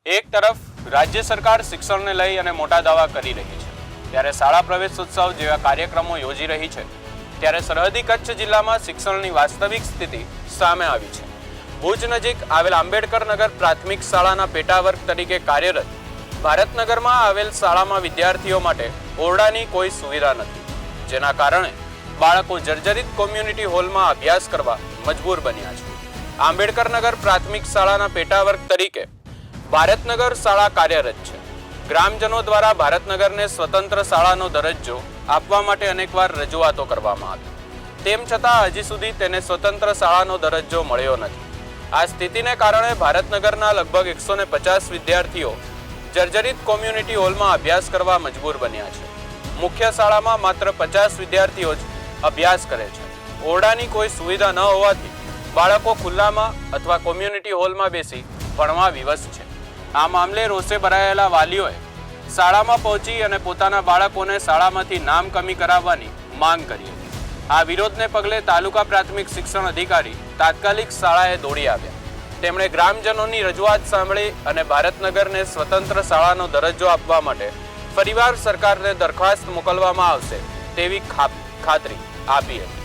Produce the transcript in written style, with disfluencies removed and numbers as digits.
એક તરફ રાજ્ય સરકાર શિક્ષણને લઈ અને મોટા દાવા કરી રહી છે, ત્યારે શાળા પ્રવેશોત્સવ જેવા કાર્યક્રમો યોજી રહી છે, ત્યારે સરહદી કચ્છ જિલ્લામાં શિક્ષણની વાસ્તવિક સ્થિતિ સામે આવી છે. ભુજ નજીક આવેલ આંબેડકર નગર પ્રાથમિક શાળાના પેટા વર્ગ તરીકે કાર્યરત ભારતનગરમાં આવેલ શાળામાં વિદ્યાર્થીઓ માટે ઓરડાની કોઈ સુવિધા નથી, જેના કારણે બાળકો જર્જરિત કોમ્યુનિટી હોલમાં અભ્યાસ કરવા મજબૂર બન્યા છે. આંબેડકર નગર પ્રાથમિક શાળાના પેટા વર્ગ તરીકે ભારતનગર શાળા કાર્યરત છે. ગ્રામજનો દ્વારા ભારતનગરને સ્વતંત્ર શાળાનો દરજ્જો આપવા માટે અનેકવાર રજૂઆતો કરવામાં આવી, તેમ છતાં હજી સુધી તેને સ્વતંત્ર શાળાનો દરજ્જો મળ્યો નથી. આ સ્થિતિને કારણે ભારતનગરના લગભગ 150 વિદ્યાર્થીઓ જર્જરિત કોમ્યુનિટી હોલમાં અભ્યાસ કરવા મજબૂર બન્યા છે. મુખ્ય શાળામાં માત્ર 50 વિદ્યાર્થીઓ જ અભ્યાસ કરે છે. ઓરડાની કોઈ સુવિધા ન હોવાથી બાળકો ખુલ્લામાં અથવા કોમ્યુનિટી હોલમાં બેસી ભણવા વિવશ છે. આ મામલે રોષે ભરાયેલા વાલીઓએ શાળામાં પહોંચી અને પોતાના બાળકોને શાળામાંથી નામ કમી કરાવવાની માંગ કરી હતી. આ વિરોધને પગલે તાલુકા પ્રાથમિક શિક્ષણ અધિકારી તાત્કાલિક શાળાએ દોડી આવ્યા. તેમણે ગ્રામજનોની રજૂઆત સાંભળી અને ભારતનગરને સ્વતંત્ર શાળાનો દરજ્જો આપવા માટે ફરીવાર સરકારને દરખાસ્ત મોકલવામાં આવશે તેવી ખાતરી આપી હતી.